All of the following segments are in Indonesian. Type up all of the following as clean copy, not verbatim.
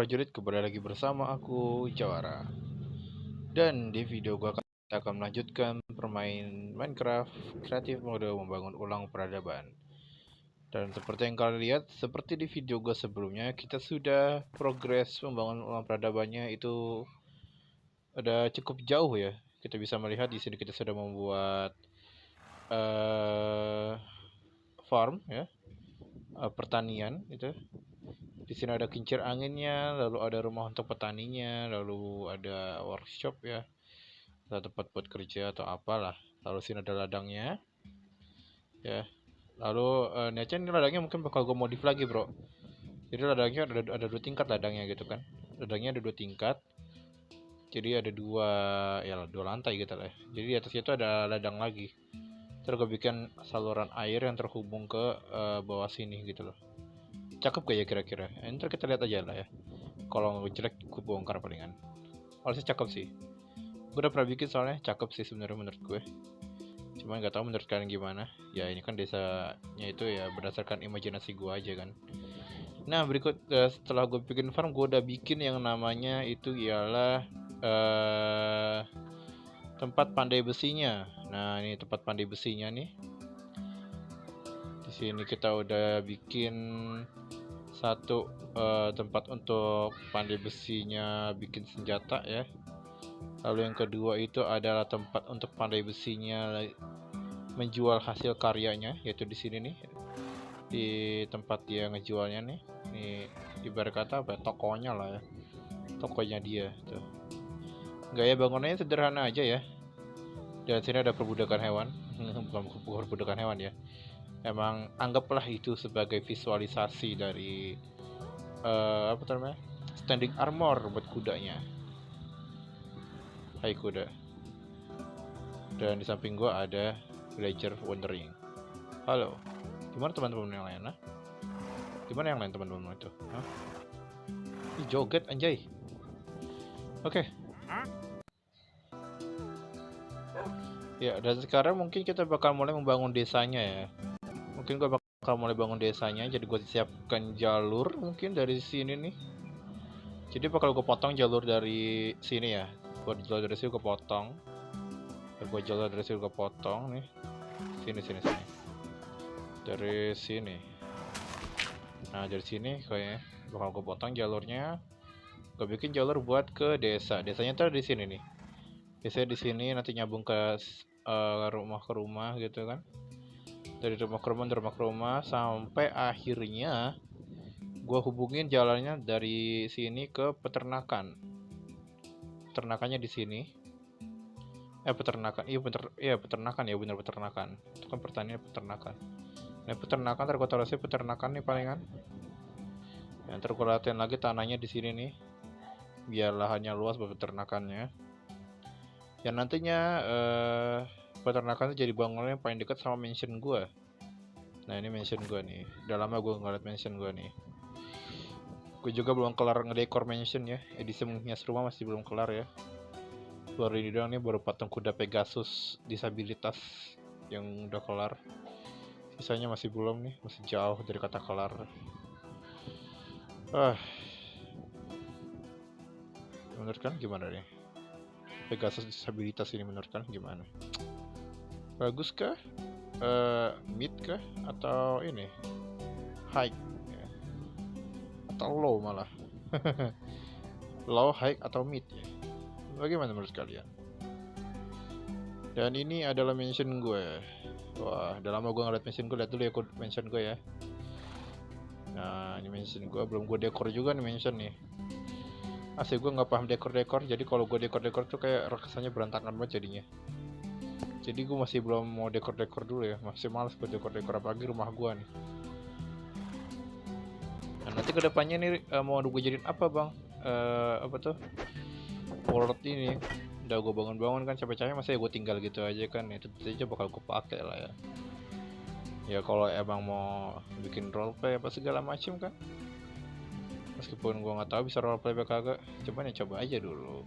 prajurit, kembali lagi bersama aku Jawara. Dan di video gua kita akan melanjutkan permain Minecraft Creative Mode membangun ulang peradaban. Dan seperti yang kalian lihat, seperti di video gua sebelumnya, kita sudah progres membangun ulang peradabannya itu ada cukup jauh ya. Kita bisa melihat di sini kita sudah membuat uh, farm ya, pertanian itu. Di sini ada kincir anginnya, lalu ada rumah untuk petaninya, lalu ada workshop ya, ada tempat buat kerja atau apalah. Lalu sini ada ladangnya, ya. Lalu ini ladangnya mungkin bakal gue modif lagi bro. Jadi ladangnya ada dua tingkat ladangnya gitu kan. Ladangnya ada dua tingkat. Jadi ada dua lantai gitu lah. Jadi di atasnya itu ada ladang lagi. Terus gue bikin saluran air yang terhubung ke bawah sini gitu loh. Cakep gak ya kira-kira? Ntar kita lihat aja lah ya. Kalau jelek gue bongkar palingan. Harusnya cakep sih. Gue udah pernah bikin soalnya cakep sih sebenarnya menurut gue. Cuma nggak tahu menurut kalian gimana. Ya ini kan desanya itu ya berdasarkan imajinasi gue aja kan. Nah berikut setelah gue bikin farm, gue udah bikin yang namanya itu ialah tempat pandai besinya. Nah ini tempat pandai besinya nih. Di sini kita udah bikin satu tempat untuk pandai besinya bikin senjata ya. Lalu yang kedua itu adalah tempat untuk pandai besinya menjual hasil karyanya, yaitu di sini nih, di tempat dia ngejualnya nih. Ini ibarat kata apa? Tokonya lah ya, tokonya dia tuh. Enggak ya, bangunannya sederhana aja ya. Dan sini ada perbudakan hewan, bukan perbudakan hewan ya. Emang anggaplah itu sebagai visualisasi dari apa namanya, standing armor buat kudanya. Hai kuda. Dan di samping gua ada villager wandering. Halo, gimana teman-teman yang lain? Gimana yang lain teman-teman itu? Hah? Ih, joget anjay. Oke. Ya, dan sekarang mungkin kita bakal mulai membangun desanya ya. Mungkin gue bakal mulai bangun desanya. Jadi gue siapkan jalur mungkin dari sini nih. Jadi bakal gue potong jalur dari sini ya. Buat jalur dari sini gue potong. Buat jalur dari sini gue potong nih. Sini. Dari sini. Nah dari sini kayaknya bakal gue potong jalurnya. Gue bikin jalur buat ke desa. Desanya tuh di sini nih. Biasanya di sini nanti nyambung ke rumah ke rumah gitu kan. Dari rumah ke rumah sampai akhirnya gue hubungin jalannya dari sini ke peternakan. Peternakannya di sini. Peternakan. Peternakan ya, bener peternakan. Itu kan pertanian peternakan. Nah, peternakan terkotorasi peternakan nih palingan. Yang terkolatin lagi tanahnya di sini nih. Biar lahannya luas buat peternakannya. Yang nantinya peternakan itu jadi bangunan yang paling dekat sama mansion gue. Nah ini mansion gue nih. Udah lama gue ngeliat mansion gue nih. Gue juga belum kelar ngedekor mansion ya. Edisi menghias rumah masih belum kelar ya. Baru ini doang nih, baru patung kuda Pegasus disabilitas yang udah kelar. Sisanya masih belum nih, masih jauh dari kata kelar. Menurut kan gimana nih? Pegasus disabilitas ini menurut kan gimana? Bagus kah? Mid kah? Atau ini? High? Ya. Atau low malah? Low, high, atau mid ya? Bagaimana menurut kalian? Dan ini adalah mention gue. Wah, udah lama gue ngeliat mention gue. Lihat dulu ya mention gue ya. Nah, ini mention gue. Belum gue dekor juga nih mention nih. Asli gue nggak paham dekor-dekor. Jadi kalau gue dekor-dekor tuh kayak kesannya berantakan banget jadinya. Jadi gue masih belum mau dekor-dekor dulu ya. Masih males buat dekor-dekor, apalagi rumah gue nih. Nah, nanti kedepannya nih mau gue jadiin apa bang? Apa tuh? World ini udah gue bangun-bangun kan capek-capek, masa ya gue tinggal gitu aja kan. Itu aja bakal gue pakai lah ya. Ya kalau emang mau bikin roleplay apa segala macem kan, meskipun gue nggak tahu bisa roleplay apa kagak, cuman ya coba aja dulu.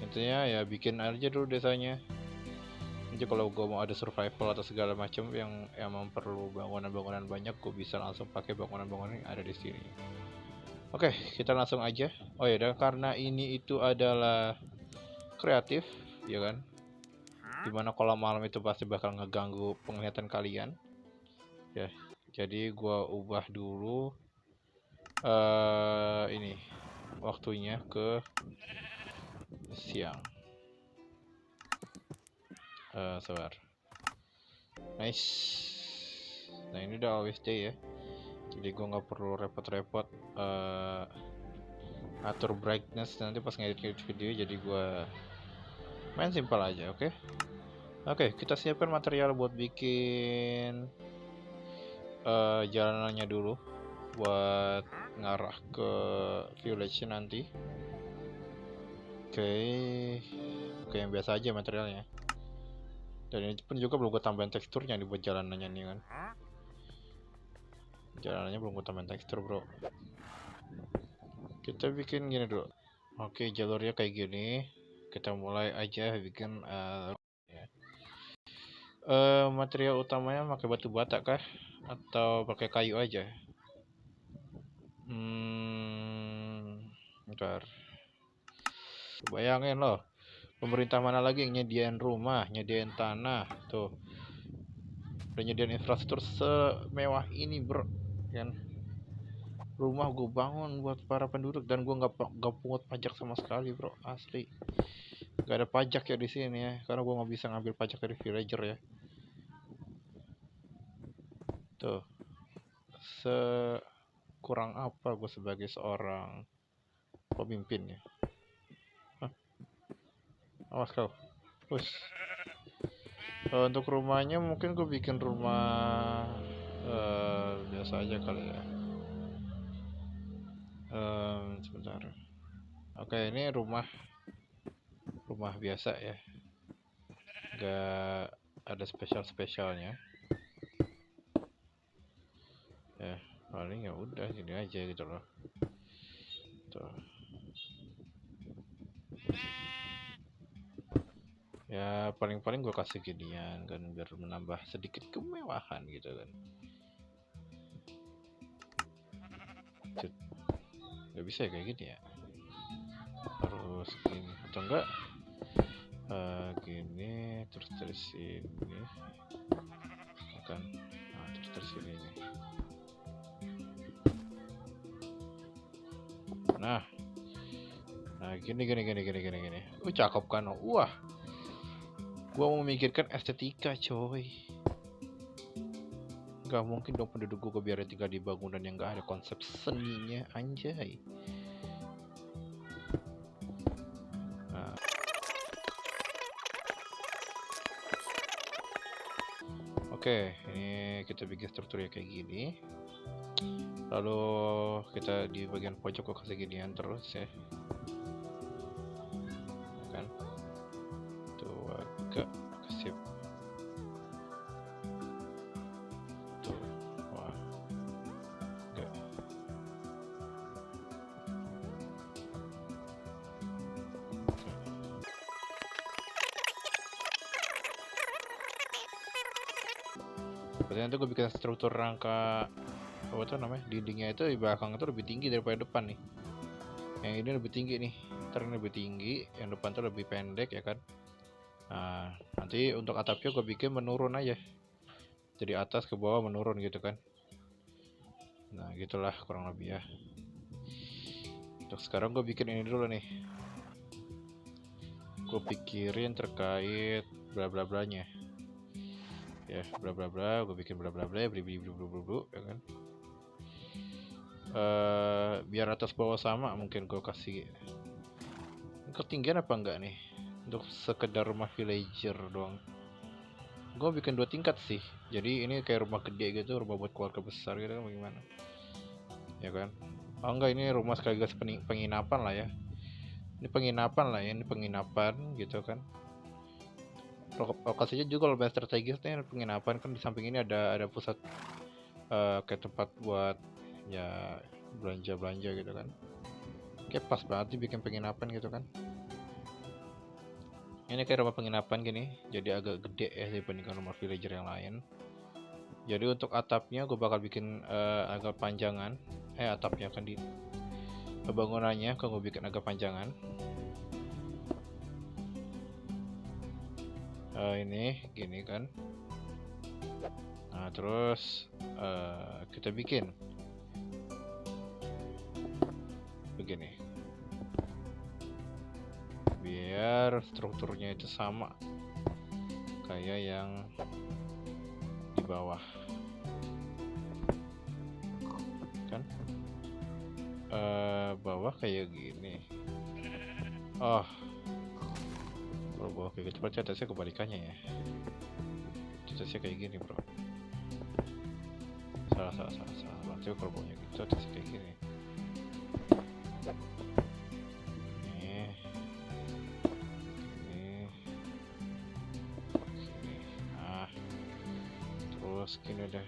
Intinya ya bikin aja dulu desanya. Jadi kalau gue mau ada survival atau segala macam yang emang perlu bangunan-bangunan banyak, gue bisa langsung pakai bangunan-bangunan yang ada di sini. Oke, kita langsung aja. Oh ya, dan karena ini itu adalah kreatif, ya kan? Dimana kalau malam itu pasti bakal ngeganggu penglihatan kalian. Ya, jadi gua ubah dulu ini waktunya ke siang. Sabar. Nice. Nah ini udah always day ya. Jadi gue nggak perlu repot-repot atur brightness nanti pas ngedit video. Jadi gue main simpel aja, oke? Oke, kita siapkan material buat bikin jalanannya dulu buat ngarah ke village nanti. Oke, yang biasa aja materialnya. Dan ini pun juga belum gue tambahin teksturnya dibuat jalanannya nih kan. Jalanannya belum gue tambahin tekstur bro. Kita bikin gini dulu. Oke, jalurnya kayak gini. Kita mulai aja bikin material utamanya pakai batu bata kah? Atau pakai kayu aja? Bentar. Bayangin loh, pemerintah mana lagi yang nyediain rumah, nyediain tanah, tuh, udah nyediain infrastruktur semewah ini bro, kan? Rumah gue bangun buat para penduduk dan gue nggak pungut pajak sama sekali bro, asli. Gak ada pajak ya di sini ya, karena gue nggak bisa ngambil pajak dari villager ya. Tuh, kurang apa gue sebagai seorang pemimpin ya. Awas kau. Untuk rumahnya mungkin gue bikin rumah biasa aja kali ya. Sebentar. Oke, ini rumah biasa ya, gak ada spesialnya ya, paling ya udah gini aja gitu loh. Tuh. Ya paling gue kasih ginian kan biar menambah sedikit kemewahan gitu kan. Gak bisa ya kayak gini ya, harus gini atau enggak gini terus ini kan. Nah, terus ini. Nah gini. Cakep kan. Wah, gua mau memikirkan estetika coy. Gak mungkin dong penduduk gua biar tinggal di bangunan yang gak ada konsep seninya, anjay. Nah. Oke, ini kita bikin strukturnya kayak gini. Lalu kita di bagian pojok gua kasih ginian terus ya. Kan? Tuh agak sip. Tuh, wah. Enggak. Berarti nanti gue bikin struktur rangka apa tuh namanya, dindingnya itu di belakang itu lebih tinggi daripada depan nih. Yang ini lebih tinggi nih, ntar ini lebih tinggi, yang depan tuh lebih pendek ya kan. Nah nanti untuk atapnya gue bikin menurun aja, jadi atas ke bawah menurun gitu kan. Nah gitulah kurang lebih ya. Untuk sekarang gue bikin ini dulu nih, gue pikirin terkait bla bla blanya ya, bla bla bla, gue bikin bla bla bla ya kan. Biar atas bawah sama, mungkin gue kasih ketinggian apa enggak nih untuk sekedar rumah villager doang. Gue bikin 2 tingkat sih, jadi ini kayak rumah gede gitu, rumah buat keluarga besar gitu kan, bagaimana ya kan. Oh enggak, ini rumah sekaligus penginapan lah ya. Ini penginapan gitu kan. Lokasinya juga lebih strategis nih, penginapan kan. Di samping ini ada pusat kayak tempat buat ya belanja gitu kan. Kayak pas banget dibikin penginapan gitu kan. Ini kayak rumah penginapan gini, jadi agak gede ya dibandingkan rumah villager yang lain. Jadi untuk atapnya gue bakal bikin agak panjangan, atapnya kan bangunannya, kalau gue bikin agak panjangan. Ini gini kan. Nah terus kita bikin begini biar strukturnya itu sama kayak yang di bawah kan. Bawah kayak gini. Oh, kalau bawah kayak gitu berarti atasnya kebalikannya ya. Atasnya kayak gini bro. Salah. Berarti kalau bawahnya gitu atasnya kayak gini. Nah, terus gini udah.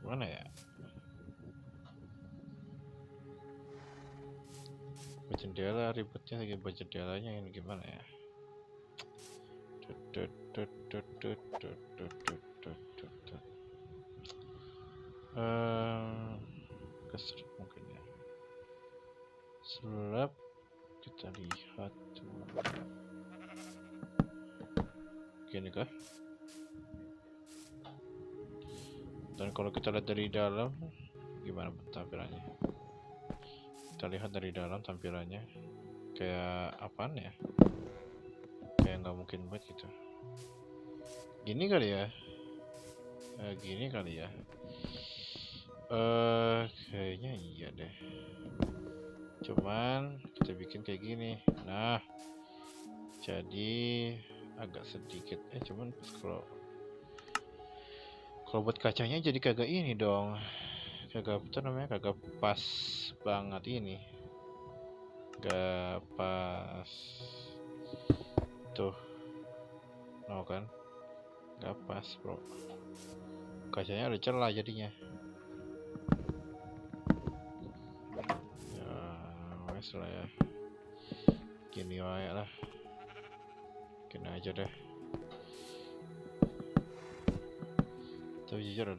Mana ya? Jendela ribetnya lagi buat jendelanya ini gimana ya? Keseret mungkin ya. Selap kita lihat tuh. Gini kah? Dan kalau kita lihat dari dalam gimana tampilannya? Kita lihat dari dalam tampilannya kayak apaan ya? Kayak nggak mungkin buat gitu. Gini kali ya? Gini kali ya? Kayaknya iya deh. Cuman kita bikin kayak gini. Nah, jadi agak sedikit. Cuman kalau buat kacanya jadi kagak ini dong. Kagak apa namanya? Kagak pas banget ini. Gak pas. Tuh. No kan? Gak pas, bro. Kacanya ada celah jadinya. Ya, wes lah ya. Gini wae lah. Gini aja deh. Tapi jujur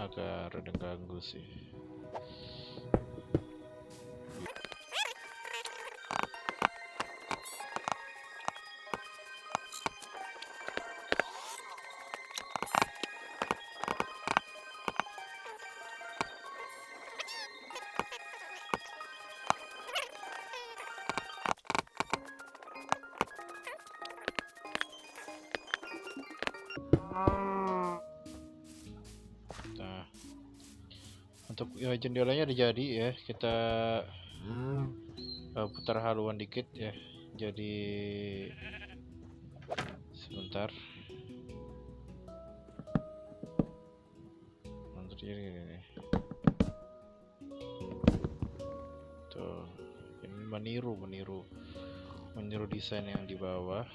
agak rada ganggu sih. Nah, untuk jendelanya udah jadi ya. Kita putar haluan dikit ya. Jadi sebentar. Nanti ini. Tuh, ini meniru desain yang di bawah.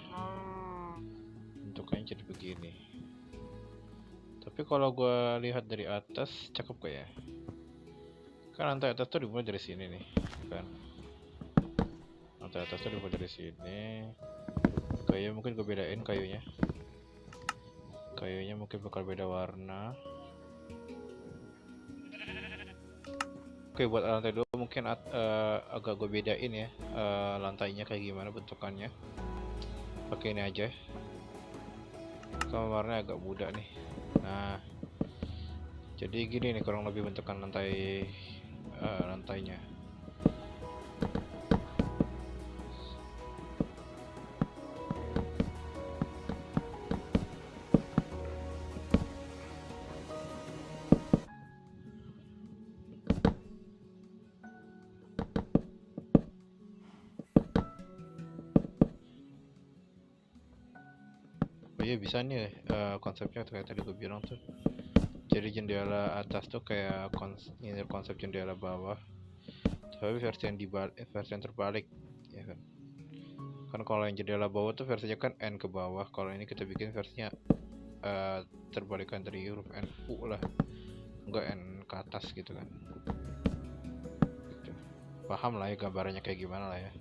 Bentuknya jadi begini. Tapi kalau gue lihat dari atas cakep gak ya? Kan lantai atas tuh dimulai dari sini nih, kan? Lantai atas tuh dimulai dari sini. Kayu mungkin gue bedain kayunya. Kayunya mungkin bakal beda warna. Oke, buat lantai dua mungkin agak gue bedain ya. Lantainya kayak gimana bentukannya. Pakai ini aja. Kamarnya agak muda nih. Nah, jadi gini nih kurang lebih bentukan lantai lantainya. Oh iya bisa nih konsepnya kayak tadi gue bilang tuh. Jadi jendela atas tuh kayak konsep jendela bawah, tapi versi yang terbalik, ya kan? Kan kalau yang jendela bawah tuh versinya kan N ke bawah, kalau ini kita bikin versinya terbalikan dari huruf N U lah, enggak N ke atas gitu kan? Gitu. Paham lah ya gambarannya kayak gimana lah ya.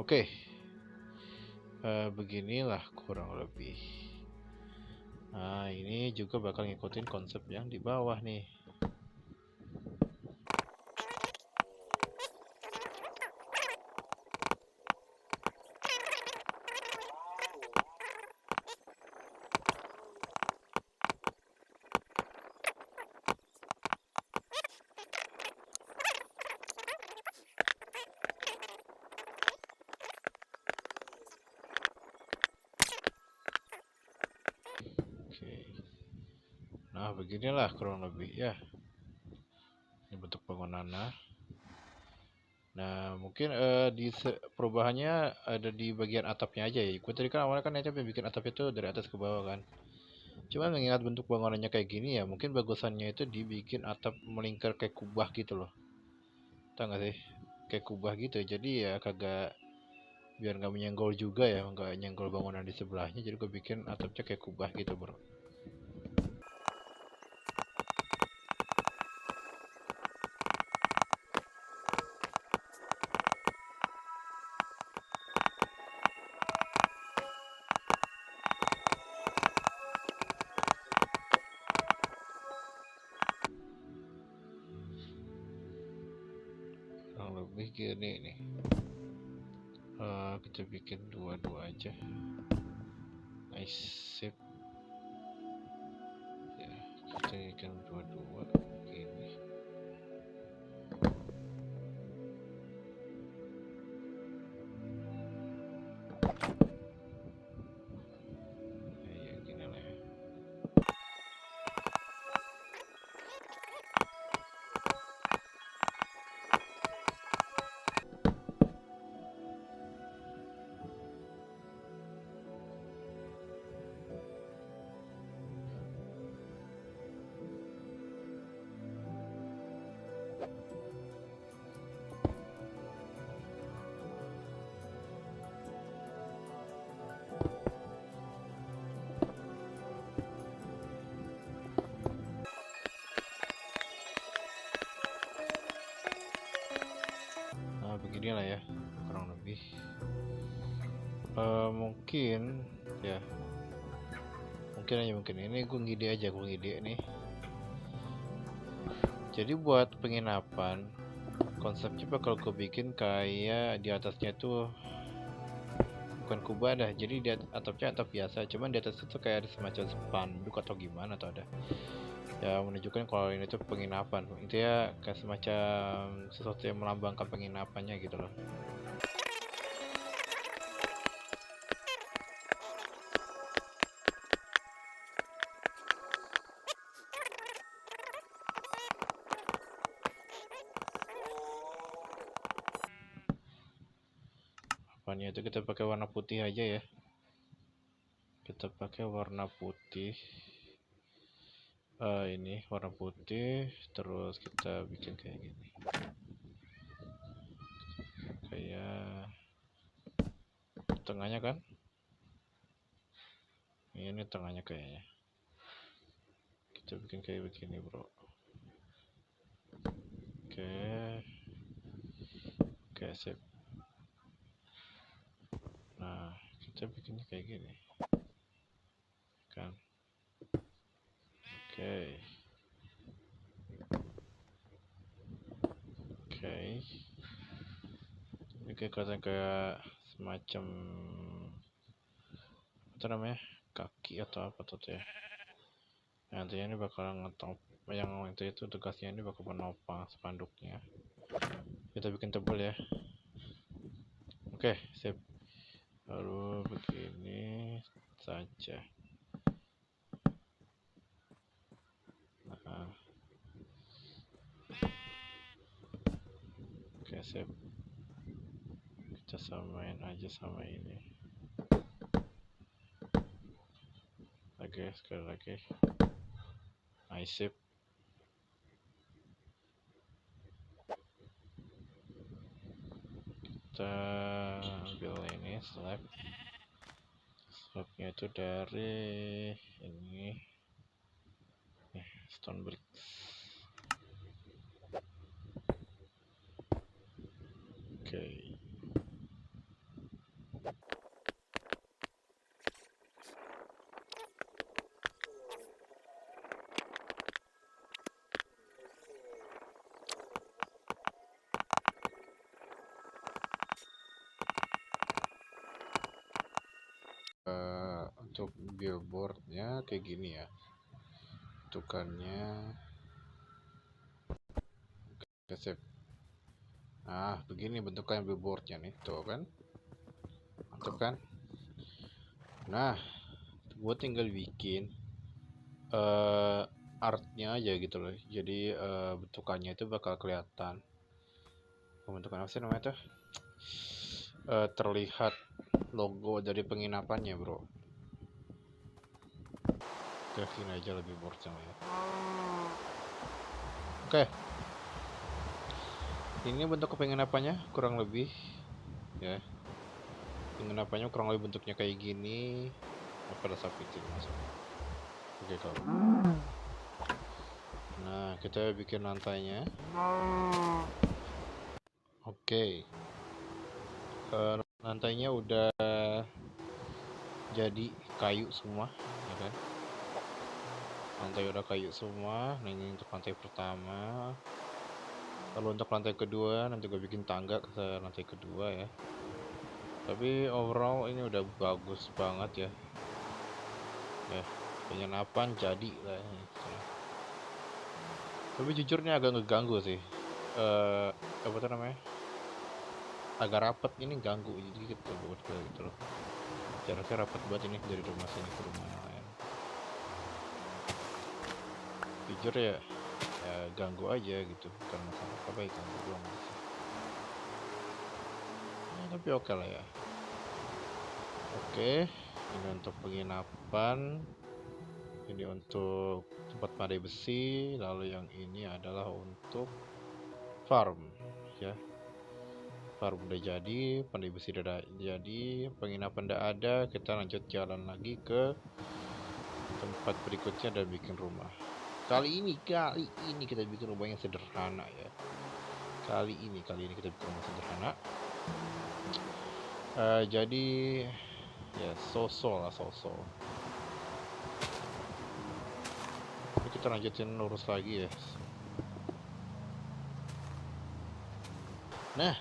Oke, beginilah kurang lebih. Nah, ini juga bakal ngikutin konsep yang di bawah nih. Nah, beginilah kurang lebih ya. Ini bentuk bangunannya. Nah, mungkin perubahannya ada di bagian atapnya aja ya. Gue tadi kan awalnya kan bikin atapnya itu dari atas ke bawah kan. Cuma mengingat bentuk bangunannya kayak gini ya, mungkin bagusannya itu dibikin atap melingkar kayak kubah gitu loh. Tahu nggak sih? Kayak kubah gitu. Jadi ya kagak, biar nggak menyenggol juga ya, nggak nyenggol bangunan di sebelahnya. Jadi gue bikin atapnya kayak kubah gitu bro. Kurang lebih gini nih. Kita bikin dua-dua aja. Nice, sip. Ya, kita bikin dua-dua gini. Ya gini lah ya. Nah, beginilah ya kurang lebih. Mungkin ya, mungkin ini gue ngide nih. Jadi buat penginapan, konsepnya bakal gue bikin kayak di atasnya tuh bukan kubah dah, jadi di atapnya atap biasa, cuman di atas itu kayak ada semacam spanduk atau gimana, atau ada ya menunjukkan kalau ini tuh penginapan. Itu ya kayak semacam sesuatu yang melambangkan penginapannya gitu loh. Apanya itu kita pakai warna putih aja ya. Kita pakai warna putih. Ini warna putih, terus kita bikin kayak gini. Kayak tengahnya kan? Ini tengahnya kayaknya. Kita bikin kayak begini, bro. Oke, sip. Nah, kita bikinnya kayak gini. Kan? Oke. Oke, kelihatan kayak semacam apa namanya, kaki atau apa tuh ya. Nantinya ini bakal ngetop, yang itu tugasnya ini bakal menopang spanduknya. Kita bikin tebal ya. Oke, sip. Lalu begini saja. Nah. Oke, sip. Kita samain aja sama ini. Oke, sekali lagi. Nice, sip. Kita ambil ini slabnya itu dari ini stone bricks. Oke. Untuk billboardnya kayak gini ya, bentukannya. Oke, sip. Nah, begini bentukannya billboardnya nih, tuh kan, mantap kan. Nah, gue tinggal bikin artnya aja gitu loh, jadi bentukannya itu bakal kelihatan. Bentukan apa sih namanya tuh, terlihat logo dari penginapannya, bro. Gini aja lebih board sama ya. Oke, ini bentuk penginapannya kurang lebih ya. Penginapannya kurang lebih bentuknya kayak gini. Pada saat itu masuk. Oke, kalau nah kita bikin lantainya. Oke, lantainya udah jadi kayu semua ya kan. Lantai udah kayu semua. Nah, ini untuk lantai pertama. Lalu untuk lantai kedua nanti gue bikin tangga ke lantai kedua ya. Tapi overall ini udah bagus banget ya. Ya, penginapan jadi lah. Tapi jujurnya agak ngeganggu sih. Apa tuh namanya? Agak rapet, ini ganggu jadi gitu buat gue gitu loh. Jaraknya rapet banget ini dari rumah sini ke rumah yang lain. Jujur ya, ganggu aja gitu, bukan masalah apa baik ganggu doang sih. Ya, tapi oke lah ya. Oke, ini untuk penginapan, ini untuk tempat pandai besi, lalu yang ini adalah untuk farm ya. Farm udah jadi, pandai besi udah jadi, penginapan udah ada. Kita lanjut jalan lagi ke tempat berikutnya dan bikin rumah. Kali ini kita bikin rumah yang sederhana ya. Kali ini kita bikin rumah sederhana. Jadi ya sosol. Tapi kita lanjutin lurus lagi ya. Nah,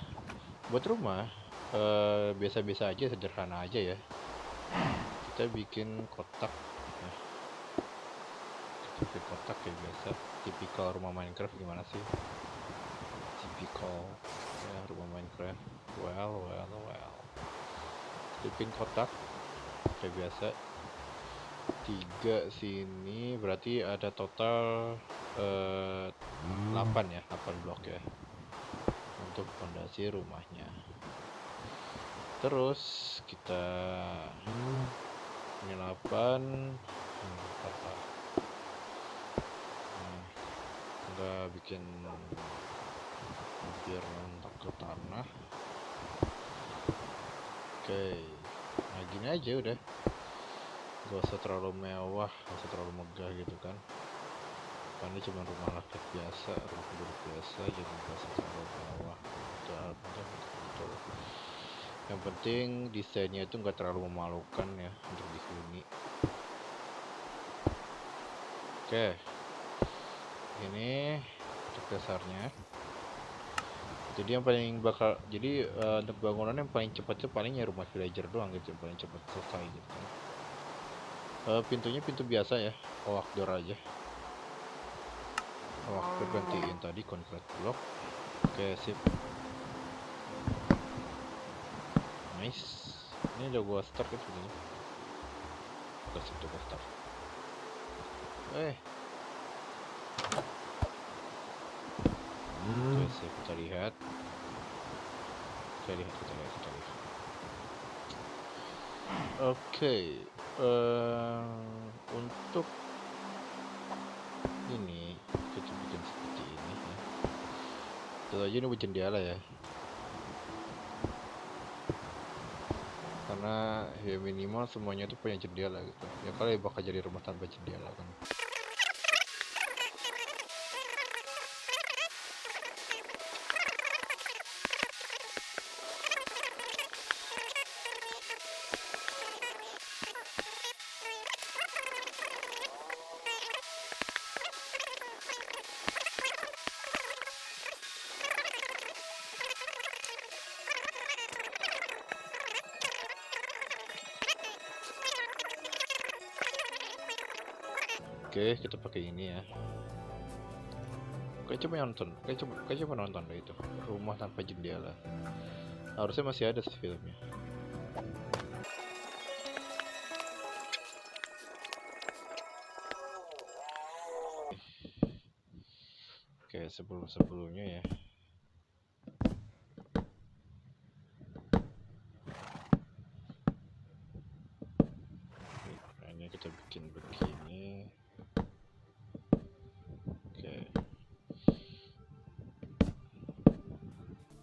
buat rumah biasa-biasa aja, sederhana aja ya. Kita bikin kotak ya. Kita bikin kotak kayak biasa. Tipikal rumah Minecraft gimana sih? Tipikal ya rumah Minecraft. Well. Bikin kotak kayak biasa. 3 sini berarti ada total 8 ya, 8 blok ya untuk fondasi rumahnya. Terus kita ini 8 kita bikin biar mentok ke tanah. Oke, nah gini aja udah, gak usah terlalu mewah, gak usah terlalu megah gitu kan. Ini cuma rumah rakyat biasa, rumah penduduk biasa, jadi gak usah terlalu mewah. Betul. Yang penting desainnya itu nggak terlalu memalukan ya untuk dihuni. Oke, ini untuk dasarnya. Jadi yang paling bakal, jadi untuk bangunan yang paling cepat itu palingnya rumah villager doang gitu, yang paling cepat selesai gitu kan. Pintunya pintu biasa ya, oak door aja. Oak door gantiin tadi concrete block. Oke, sip. Nice. Ini udah gua start kan sebenarnya. Oke, sip, udah gua start. Oke, sip, kita lihat. Kita lihat. Oke, untuk ini kita bikin seperti ini ya. Itu aja ini jendela ya. Karena ya minimal semuanya tuh punya jendela gitu. Ya kalau bakal jadi rumah tanpa jendela kan. Oke, kita pakai ini ya. Kayak coba nonton deh itu. Rumah tanpa jendela. Harusnya masih ada sih filmnya. Oke, sebelumnya ya. Ini kita bikin begini.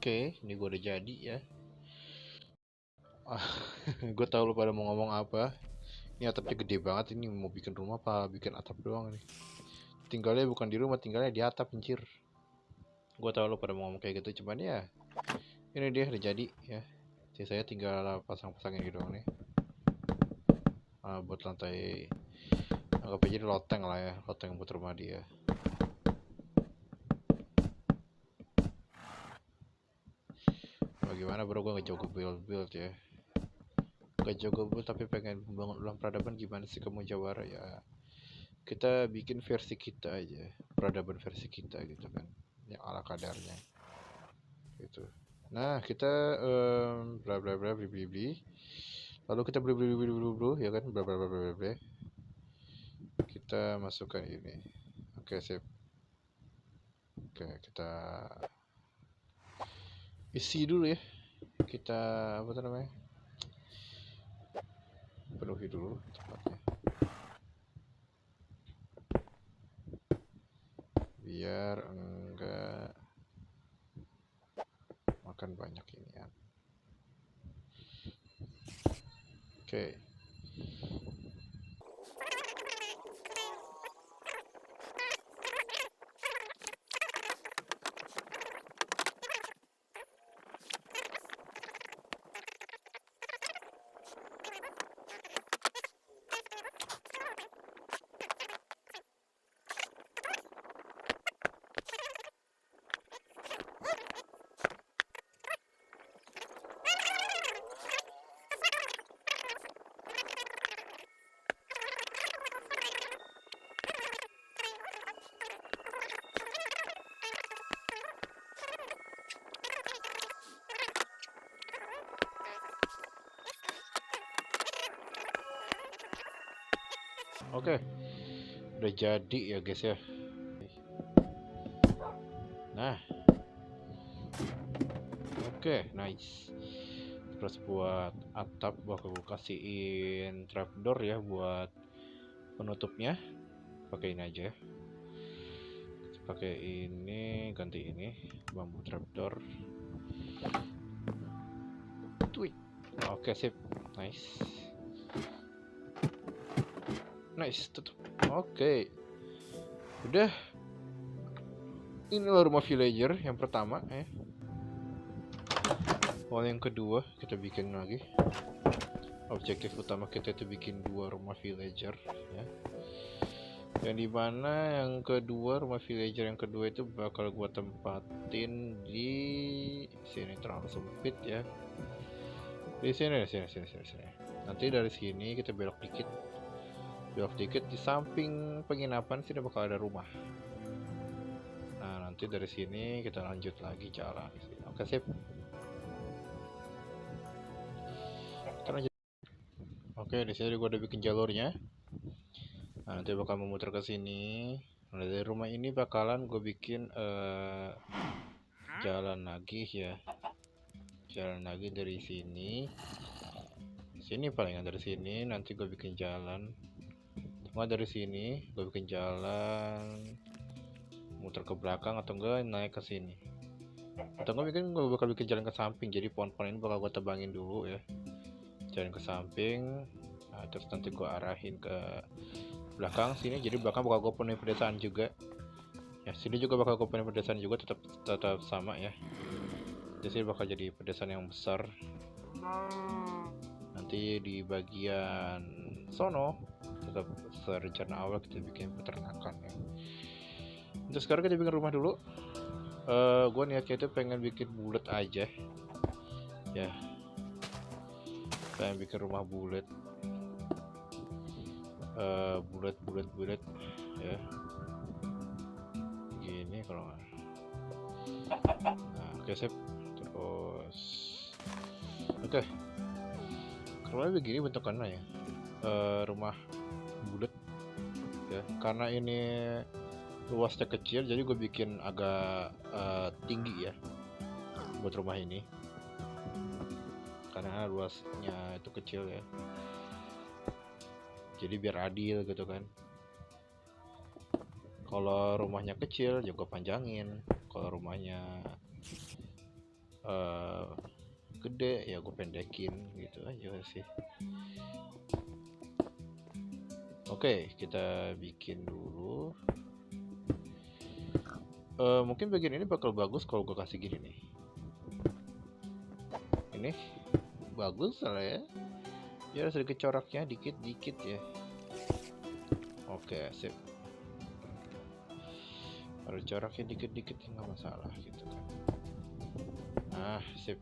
Oke, ini gue udah jadi ya. Gue tau lu pada mau ngomong apa. Ini atapnya gede banget, ini mau bikin rumah apa bikin atap doang nih. Tinggalnya bukan di rumah, tinggalnya di atap, anjir. Gue tau lu pada mau ngomong kayak gitu, cuman ya ini dia udah jadi ya. Saya tinggal pasang-pasang ini doang nih. Buat lantai, anggap aja loteng lah ya, loteng buat rumah dia. Bagaimana bro, gue ngejago build ya. Gak jago build tapi pengen membangun ulang peradaban, gimana sih kamu Jawara ya. Kita bikin versi kita aja, peradaban versi kita gitu kan, yang ala kadarnya gitu. Nah kita bla bla bla beli, lalu kita beli ya kan, bla bla bla bla bla. Kita masukkan ini. Oke, sip. Oke, kita isi dulu ya. Kita apa namanya, penuhi dulu tempatnya biar enggak makan banyak ini ya. Oke. Oke, udah jadi ya guys ya. Nah, oke, nice. Terus buat atap bakal gue kasihin trapdoor ya buat penutupnya. Pakai ini aja. Pakai ini, ganti ini bambu trapdoor. Tweet. Oke, sip. Nice. Nice, tutup. Oke. Udah. Inilah rumah villager yang pertama ya. Yang kedua kita bikin lagi. Objektif utama kita itu bikin 2 rumah villager ya. Yang dimana yang kedua, rumah villager yang kedua itu bakal gua tempatin di sini. Terlalu sempit ya. Di sini, sini. Nanti dari sini kita belok dikit di samping penginapan sini bakal ada rumah. Nah, nanti dari sini kita lanjut lagi jalan. Oke, sip. Kita lanjut. Oke, di sini gua udah bikin jalurnya. Nah, nanti bakal memutar ke sini. Nah, dari rumah ini bakalan gue bikin jalan lagi ya. Jalan lagi dari sini. Sini palingan dari sini nanti gue bikin jalan. Cuma dari sini gue bikin jalan muter ke belakang atau enggak naik ke sini. Atau enggak gue bakal bikin jalan ke samping. Jadi pohon-pohon ini bakal gue tebangin dulu ya. Jalan ke samping. Nah, terus nanti gue arahin ke belakang sini, jadi belakang bakal gue penuhi pedesaan juga ya. Sini juga bakal gue penuhi pedesaan juga, tetap sama ya. Di sini bakal jadi pedesaan yang besar. Nanti di bagian sono tetap serencana awal kita bikin peternakan ya. Untuk sekarang kita bikin rumah dulu. Gue niatnya itu pengen bikin bulat aja ya, pengen bikin rumah bulat. Bulat ya gini kalau nggak. Nah, oke, sip. Terus oke, kalau begini bentukannya ya, rumah bulat ya. Karena ini luasnya kecil, jadi gue bikin agak tinggi ya buat rumah ini, karena luasnya itu kecil ya, jadi biar adil gitu kan. Kalau rumahnya kecil ya gue panjangin, kalau rumahnya gede ya gue pendekin gitu aja sih. Oke, kita bikin dulu. Mungkin bagian ini bakal bagus kalau gue kasih gini nih. Ini bagus lah ya. Ya sedikit coraknya dikit ya. Oke, sip. Kalau coraknya dikit nggak masalah gitu kan. Nah, sip.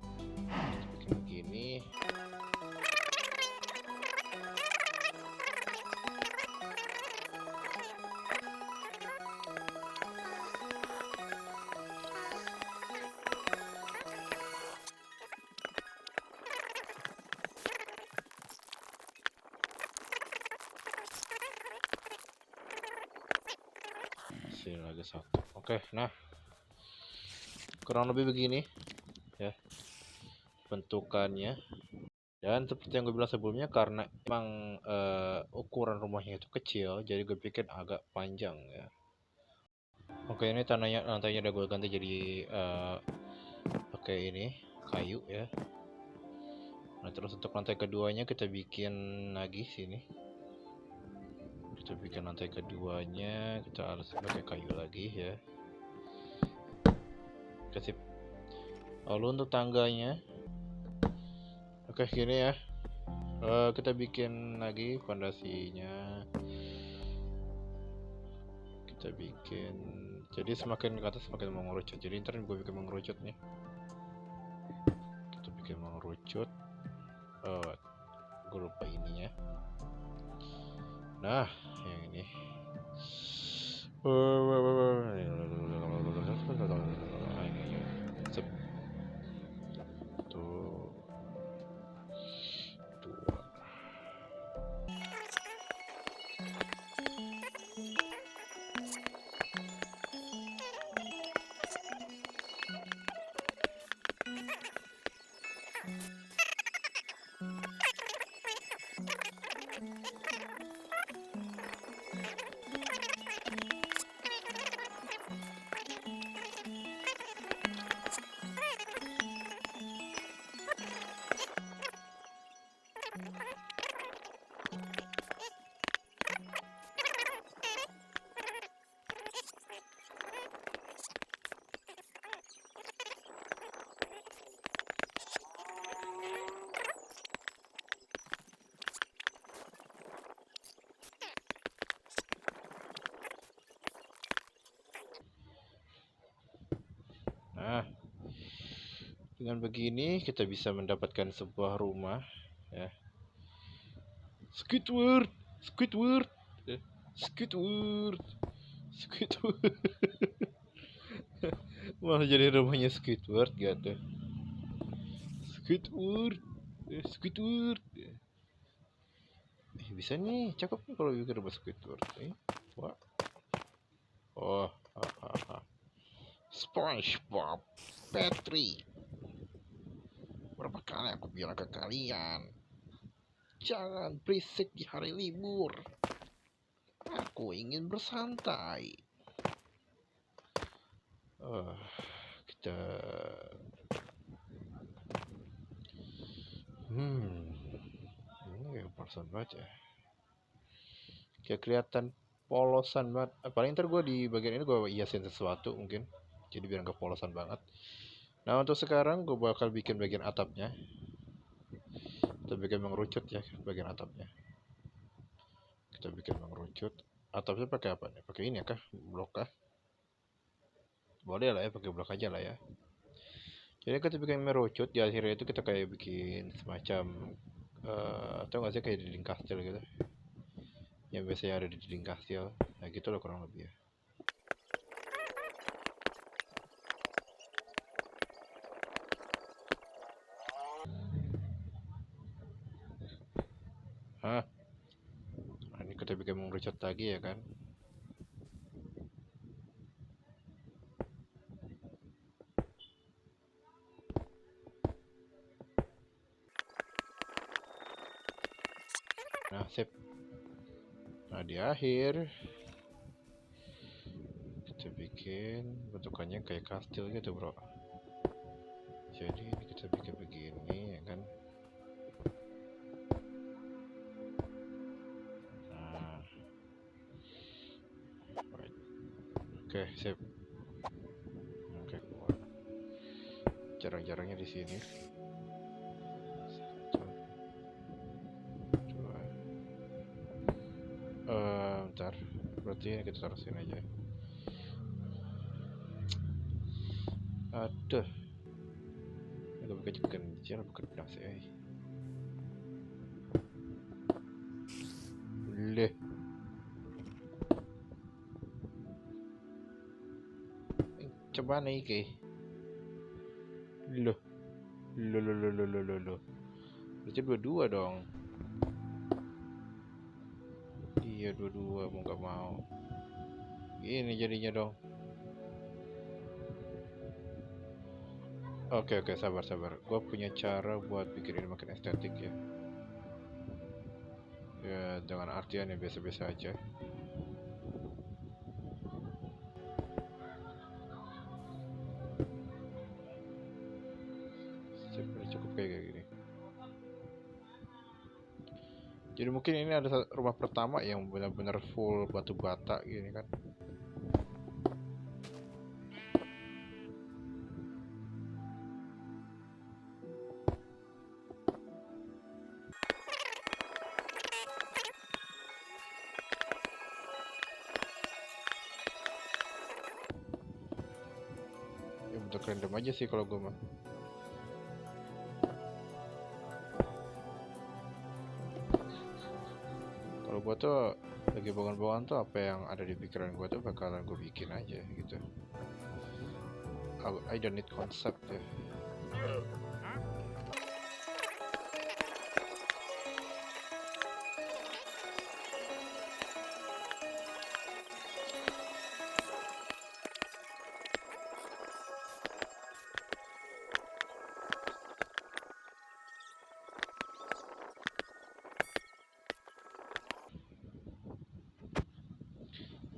Bikin begini. Sini lagi satu. Oke, nah kurang lebih begini ya bentukannya. Dan seperti yang gue bilang sebelumnya, karena emang ukuran rumahnya itu kecil, jadi gue bikin agak panjang ya. Oke, ini lantainya udah gue ganti jadi pakai ini kayu ya. Nah, terus untuk lantai keduanya kita bikin lagi sini. Kita bikin lantai keduanya, kita harus pakai kayu lagi ya. Oke, sip. Lalu untuk tangganya, oke gini ya. Kita bikin lagi fondasinya. Kita bikin, jadi semakin ke atas semakin mengerucut. Jadi ntar gue bikin mengerucut nih. Kita bikin mengerucut. Gue lupa ininya. Nah, yang ini. Dengan begini kita bisa mendapatkan sebuah rumah ya. Squidward, Squidward, Squidward, Squidward. Malah jadi rumahnya Squidward gitu. Squidward, Squidward. Bisa nih, cakep nih kalau bikin rumah Squidward. Wah. Oh, SpongeBob, Patrick. Berapa kali aku bilang ke kalian, jangan berisik di hari libur. Aku ingin bersantai. Kita ini polosan banget ya. Kayak kelihatan polosan banget. Paling ntar gue di bagian ini gue hiasin sesuatu mungkin. Jadi biar nggak polosan banget. Nah untuk sekarang gue bakal bikin bagian atapnya. Kita bikin mengerucut ya bagian atapnya. Kita bikin mengerucut. Atapnya pakai apa nih? Pakai ini ya kah? Blok kah? Boleh lah ya, pakai blok aja lah ya. Jadi kita bikin merucut, di akhirnya itu kita kayak bikin semacam atau nggak sih kayak dinding kastil gitu, yang biasanya ada di dinding kastil. Nah gitu loh kurang lebih ya. Nah ini kita bikin mengerucut lagi ya kan. Nah sip. Nah di akhir kita bikin bentukannya kayak kastil gitu bro. Jadi ini kita bikin begini ya kan. Nah oke sip. Oke, jarang-jarangnya di sini. Bentar, berarti ini kita taruh sini aja. Aduh, ini bukan kencil, bukan pedas ya. Leh, coba nih ke. Loh, loh. Berarti dua-dua dong. Iya dua-dua, mau nggak mau. Ini jadinya dong. Oke, sabar. Gue punya cara buat bikin ini makin estetik ya. Ya, dengan artian yang biasa-biasa aja. Cukup kayak gini. Jadi mungkin ini ada rumah pertama yang benar-benar full batu bata gini kan. Ya bentuk random aja sih kalau gue mah. Kalau gue tuh lagi bangun-bangun tuh apa yang ada di pikiran gue tuh bakalan gue bikin aja gitu. I don't need concept ya.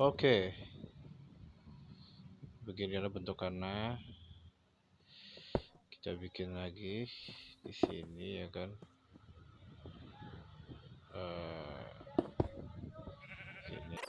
Oke. Beginilah bentukannya. Kita bikin lagi di sini ya kan. Sini.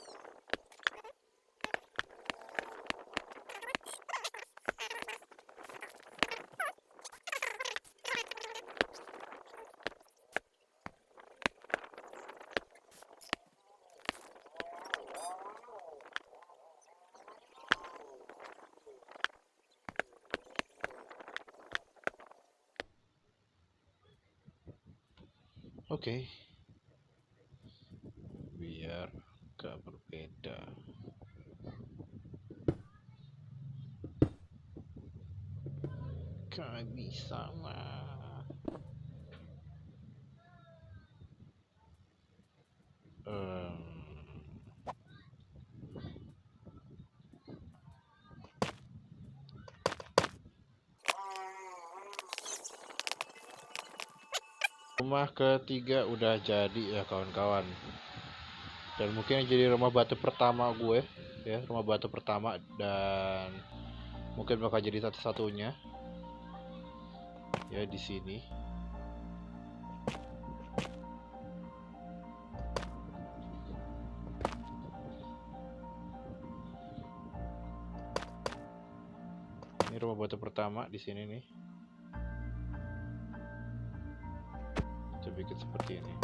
Oke. Biar gak berbeda. Kami sama. Rumah ketiga udah jadi ya kawan-kawan. Dan mungkin jadi rumah batu pertama gue ya, rumah batu pertama, dan mungkin bakal jadi satu-satunya ya di sini. Ini rumah batu pertama di sini nih. Kita bikin seperti ini.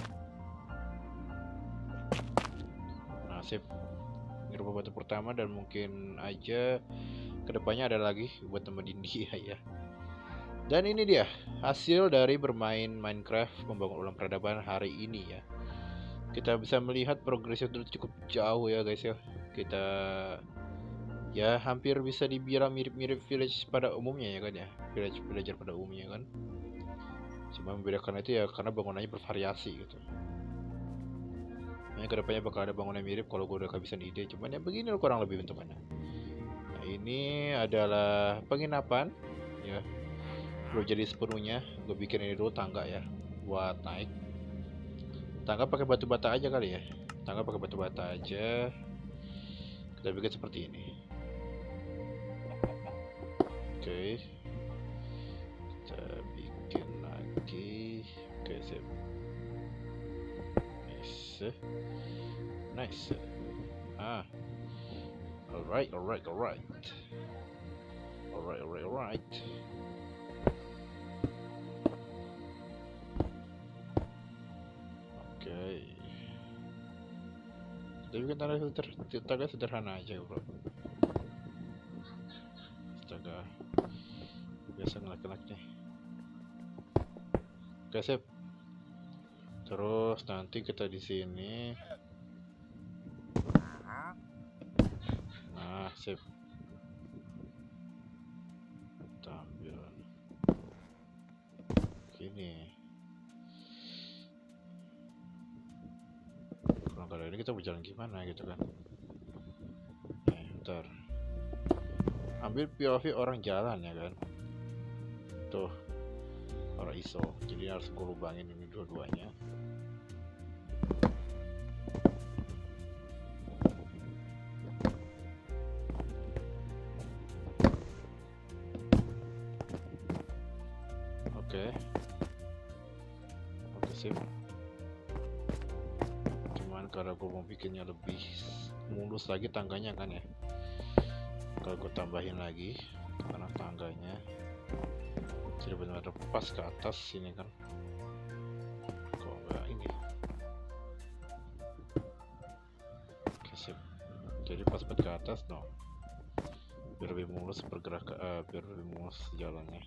Nah, sip. Ini rumah batu pertama, dan mungkin aja kedepannya ada lagi buat temenin dia ya. Dan ini dia hasil dari bermain Minecraft membangun ulang peradaban hari ini ya. Kita bisa melihat progresnya dulu cukup jauh ya guys ya. Kita ya hampir bisa dibilang mirip-mirip village pada umumnya ya kan ya, villager pada umumnya kan. Cuma membedakan itu ya karena bangunannya bervariasi gitu. Nah, kedepannya bakal ada bangunan mirip kalau gue udah kehabisan ide. Cuman ya begini loh kurang lebih bentukannya. Nah, ini adalah penginapan ya. Belum jadi sepenuhnya. Gue bikin ini dulu tangga ya buat naik. Tangga pakai batu bata aja kali ya. Tangga pakai batu bata aja. Kita bikin seperti ini. Oke. Kita bikin lagi. Oke, sip. Nice. Alright. Oke. Kita bikin tangga sederhana aja bro. Astaga, biasa ngelak-ngelak nih. Oke, sip. Terus nanti kita di sini. Nah, sip. Tampil gini. Kurang kali ini kita berjalan gimana gitu kan? Bentar. Ambil POV orang jalan ya kan? Tuh, orang ISO. Jadi harus gue lubangin ini dua-duanya. Oke, sip. Cuman kalau gue mau bikinnya lebih mulus lagi tangganya kan ya, kalau gue tambahin lagi karena tangganya jadi benar-benar pas ke atas sini kan. Kok enggak ini? Oke, sip. Jadi pas ke atas no, biar lebih mulus pergerakan, biar lebih mulus jalannya.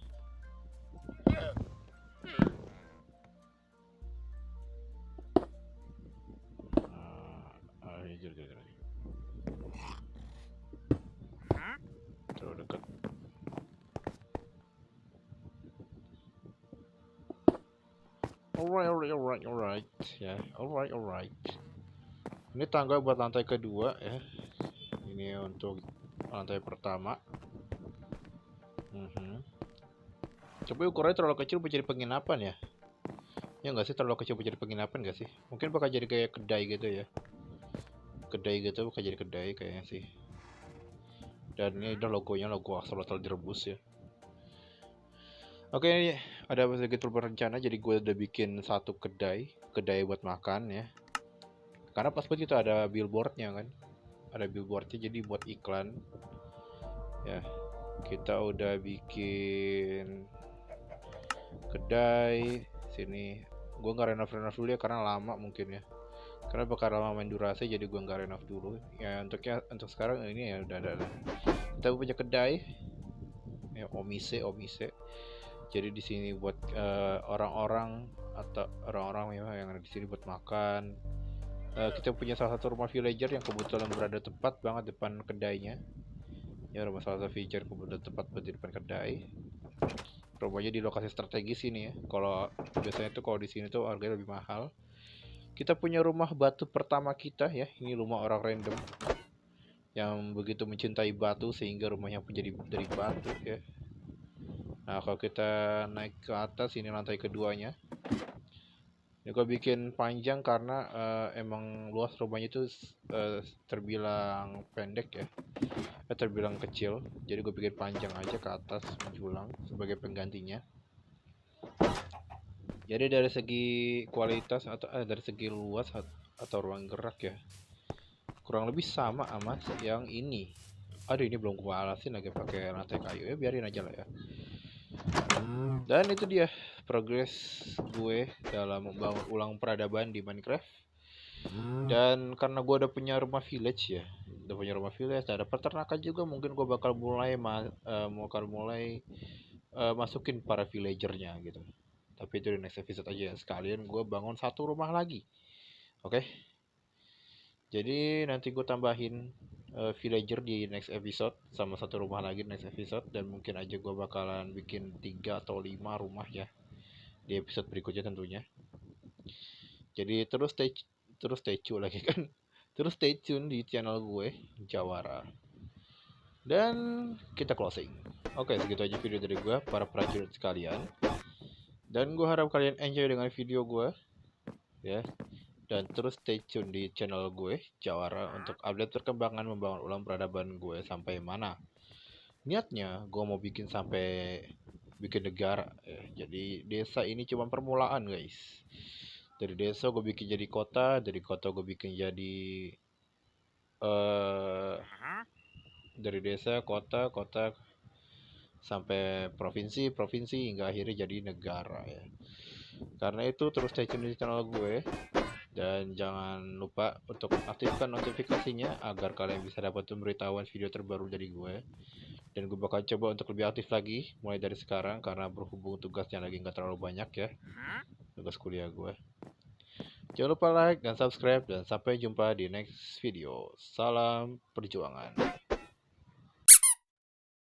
Terlalu dekat. Alright ya, alright. Ini tangga buat lantai kedua ya. Ini untuk lantai pertama. Tapi ukurannya terlalu kecil buat jadi penginapan ya. Ya nggak sih, terlalu kecil buat jadi penginapan nggak sih? Mungkin bakal jadi kayak kedai gitu ya. Kedai gitu bakal jadi kedai kayaknya sih. Dan ini udah logonya, logo Axolotl direbus ya. Oke, ada sedikit perubahan rencana, jadi gue udah bikin satu kedai buat makan ya. Karena pas banget itu ada billboardnya kan, ada billboardnya jadi buat iklan ya. Kita udah bikin kedai sini. Gue nggak renov dulu ya karena lama mungkin ya, karena bakal lama main durasi, jadi gue nggak renov dulu ya. Untuk sekarang ini ya udah ada. Kita punya kedai ya, omise. Jadi di sini buat orang-orang atau orang-orang yang ada di sini buat makan. Kita punya salah satu rumah villager yang kebetulan berada tepat banget depan kedainya. Ya, rumah salah satu villager kebetulan tepat di depan kedai. Rumahnya di lokasi strategis ini ya. Kalau biasanya tuh kalau di sini tuh harganya lebih mahal. Kita punya rumah batu pertama kita ya. Ini rumah orang random yang begitu mencintai batu sehingga rumahnya pun jadi dari batu ya. Nah, kalau kita naik ke atas, ini lantai keduanya. Ini gue bikin panjang karena emang luas rumahnya itu terbilang pendek ya, terbilang kecil. Jadi gue bikin panjang aja ke atas menjulang sebagai penggantinya. Jadi dari segi kualitas atau dari segi luas atau ruang gerak ya, kurang lebih sama sama yang ini. Aduh, ini belum gue alasin lagi pakai lantai kayu ya, biarin aja lah ya. Dan itu dia progres gue dalam membangun ulang peradaban di Minecraft. Dan karena gue udah punya rumah village ya, ada peternakan juga, mungkin gue bakal mulai masukin para villagernya gitu. Tapi itu di next episode aja ya. Sekalian gue bangun satu rumah lagi. Oke. Jadi nanti gue tambahin villager di next episode sama satu rumah lagi di next episode, dan mungkin aja gue bakalan bikin 3 atau 5 rumah ya di episode berikutnya tentunya. Jadi terus stay tune lagi kan. Terus stay tune di channel gue Jawara. Dan kita closing. Oke, segitu aja video dari gue para prajurit sekalian. Dan gue harap kalian enjoy dengan video gue ya. Dan terus stay tune di channel gue Jawara untuk update perkembangan membangun ulang peradaban gue sampai mana. Niatnya gue mau bikin sampai bikin negara ya. Jadi desa ini cuma permulaan guys. Dari desa gue bikin jadi kota, dari kota gue bikin jadi dari desa, kota sampai provinsi hingga akhirnya jadi negara ya. Karena itu terus stay tune di channel gue. Dan jangan lupa untuk aktifkan notifikasinya agar kalian bisa dapat pemberitahuan video terbaru dari gue. Dan gue bakal coba untuk lebih aktif lagi mulai dari sekarang karena berhubung tugasnya lagi nggak terlalu banyak ya, tugas kuliah gue. Jangan lupa like dan subscribe, dan sampai jumpa di next video. Salam perjuangan.